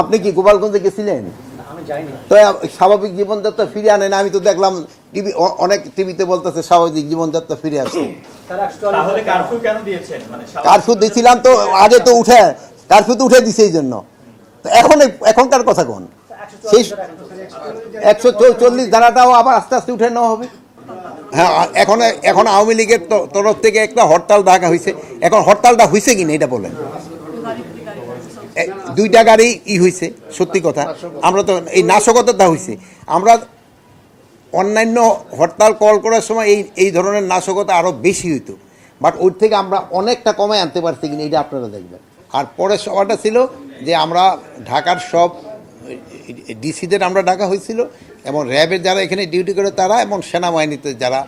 আপনি কি গোপালগঞ্জে গেছিলেন? তো স্বাভাবিক জীবনযাত্রা ফিরে আনেন। আমি তো দেখলাম টিভি, অনেক টিভিতে বলতেছে স্বাভাবিক জীবনযাত্রা ফিরে আসছে। কারফিউ দিয়েছিলাম তো আগে, তো কারফিউ তো উঠে দিছে এই জন্য। তো এখনকার কথা কোন, সেই 144 ধারাটাও আবার আস্তে আস্তে উঠে নেওয়া হবে। হ্যাঁ, এখন আওয়ামী লীগের তরফ থেকে একটা হরতাল ডাকা হয়েছে। এখন হরতালটা হয়েছে কিনা এটা বলেন। 2টা গাড়ি হয়েছে, সত্যি কথা। আমরা তো এই নাশকতাটা হয়েছে। আমরা অন্যান্য হরতাল কল করার সময় এই ধরনের নাশকতা আরও বেশি হইতো, বাট ওর থেকে আমরা অনেকটা কমে আনতে পারছি কিনা এটা আপনারা দেখবেন। আর পরের সভাটা ছিল যে আমরা ঢাকার সব ডিসিদের আমরা ডাকা হয়েছিল, এবং র্যাবের যারা এখানে ডিউটি করে তারা, এবং সেনাবাহিনীতে যারা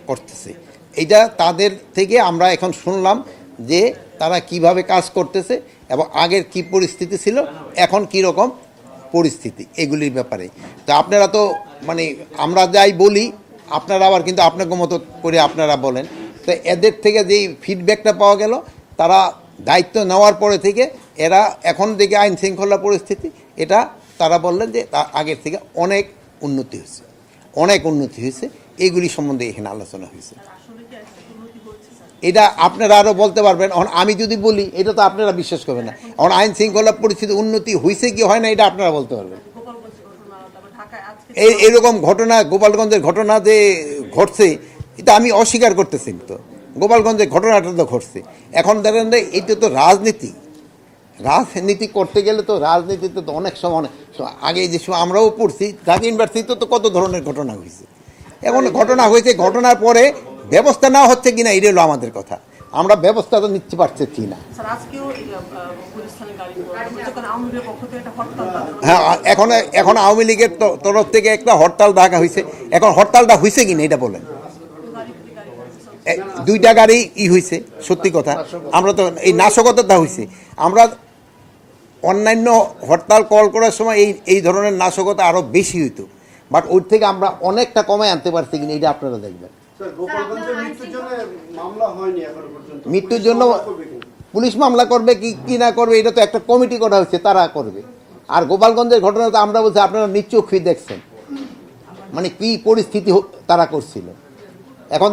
করতেছে, এইটা তাদের থেকে আমরা এখন শুনলাম যে তারা কিভাবে কাজ করতেছে এবং আগের কি পরিস্থিতি ছিল, এখন কি রকম পরিস্থিতি, এগুলির ব্যাপারে। তো আপনারা তো মানে আমরা যাই বলি, আপনারা আবার কিন্তু আপনাকে মতো করে আপনারা বলেন। তো এদের থেকে যেই ফিডব্যাকটা পাওয়া গেল, তারা দায়িত্ব নেওয়ার পরে থেকে এরা এখন থেকে আইন শৃঙ্খলা পরিস্থিতি, এটা তারা বললেন যে আগের থেকে অনেক উন্নতি হয়েছে, অনেক উন্নতি হয়েছে। এইগুলি সম্বন্ধে এখানে আলোচনা হয়েছে। এটা আপনারা আরও বলতে পারবেন। এখন আমি যদি বলি এটা তো আপনারা বিশ্বাস করবেন না। এখন আইন শৃঙ্খলা পরিস্থিতি উন্নতি হয়েছে কি হয় না এটা আপনারা বলতে পারবেন। এইরকম ঘটনা, গোপালগঞ্জের ঘটনা যে ঘটছে, এটা আমি অস্বীকার করতেছি। তো গোপালগঞ্জের ঘটনাটা তো ঘটছে। এখন দেখেন যে এইটা তো রাজনীতি করতে গেলে তো রাজনীতিতে তো অনেক সময় আগে যে সময় আমরাও পড়ছি, ঢাকা ইউনিভার্সিটিতে তো কত ধরনের ঘটনা হয়েছে। এখন ঘটনা হয়েছে, ঘটনার পরে ব্যবস্থা নেওয়া হচ্ছে কিনা এটা হলো আমাদের কথা। আমরা ব্যবস্থা তো নিতে পারছি না। হ্যাঁ, এখন আওয়ামী লীগের তরফ থেকে একটা হরতাল ডাকা হয়েছে। এখন হরতালটা হয়েছে কিনা এটা বলেন। 2টা গাড়ি হয়েছে, সত্যি কথা। আমরা তো এই নাশকতাটা হয়েছে। আমরা অন্যান্য হরতাল কল করার সময় এই ধরনের নাশকতা আরও বেশি হইতো, বাট ওর থেকে আমরা অনেকটা কমে আনতে পারছি কিনা এটা আপনারা দেখবেন। মৃত্যুর জন্য পুলিশ মামলা করবে কি না করবে এটা তো একটা কমিটি করা হয়েছে, তারা করবে। আর গোপালগঞ্জের ঘটনা তো আমরা বলছি আপনারা নিশ্চয়ই দেখছেন, মানে কি পরিস্থিতি তারা করছিল। এখন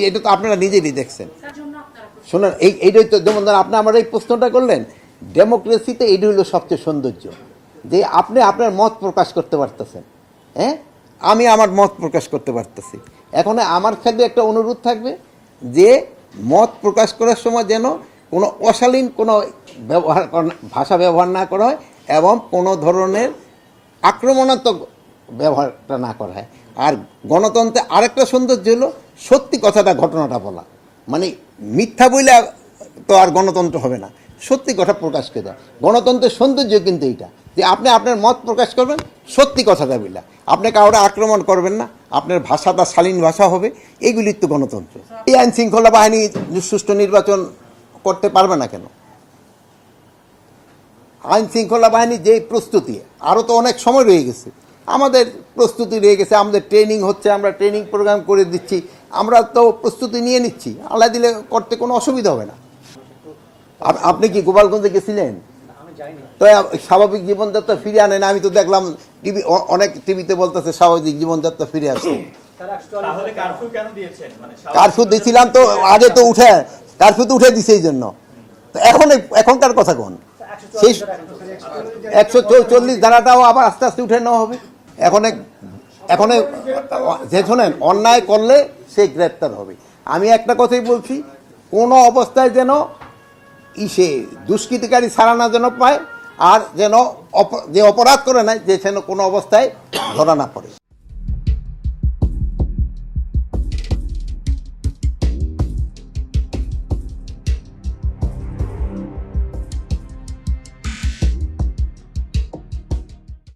এটা তো আপনারা নিজেরই দেখছেন। শোনেন, এইটাই তো, যেমন ধরেন আপনি আমার এই প্রশ্নটা করলেন, ডেমোক্রেসিতে এইটা হলো সবচেয়ে সৌন্দর্য, যে আপনি আপনার মত প্রকাশ করতে পারতেছেন। হ্যাঁ, আমি আমার মত প্রকাশ করতে পারতেছি। এখন আমার ক্ষেত্রে একটা অনুরোধ থাকবে যে মত প্রকাশ করার সময় যেন কোনো অশালীন কোনো ভাষা ব্যবহার না করা হয়, এবং কোনো ধরনের আক্রমণাত্মক ব্যবহারটা না করা হয়। আর গণতন্ত্রে আরেকটা সৌন্দর্য হলো সত্যি কথাটা, ঘটনাটা বলা। মানে মিথ্যা বইলে তো আর গণতন্ত্র হবে না, সত্যি কথা প্রকাশ করে দেয়। গণতন্ত্রের সৌন্দর্য কিন্তু এইটা, যে আপনি আপনার মত প্রকাশ করবেন সত্যি কথাটা বলে, আপনি কাউকে আক্রমণ করবেন না, আপনার ভাষাটা শালীন ভাষা হবে। এইগুলির তো গণতন্ত্র। এই আইন শৃঙ্খলা বাহিনী সুষ্ঠু নির্বাচন করতে পারবে না কেন? আইন শৃঙ্খলা বাহিনী যে প্রস্তুতি, আরও তো অনেক সময় রয়ে গেছে, আমাদের প্রস্তুতি রয়ে গেছে, আমাদের ট্রেনিং হচ্ছে, আমরা ট্রেনিং প্রোগ্রাম করে দিচ্ছি, আমরা তো প্রস্তুতি নিয়ে নিচ্ছি। আল্লাহ দিলে করতে কোনো অসুবিধা হবে না। আপনি কি গোপালগঞ্জে গেছিলেন? তো স্বাভাবিক জীবনযাত্রা ফিরে আনেন। আমি তো দেখলাম টিভি, অনেক টিভিতে বলতেছে স্বাভাবিক জীবনযাত্রা ফিরে আসছে। কারফিউ দিয়েছিলাম তো আগে, তো কারফিউ তো উঠে দিছে এই জন্য। তো এখনকার কথা কোন, সেই 144 ধারাটাও আবার আস্তে আস্তে উঠে নেওয়া হবে। এখন যে শোনেন, অন্যায় করলে সে গ্রেপ্তার হবে। আমি একটা কথাই বলছি, কোনো অবস্থায় যেন সে দুষ্কৃতিকারী ছাড়া না যেন পায়, আর যেন যে অপরাধ করে নাই যে যেন কোনো অবস্থায় ধরা না পড়ে।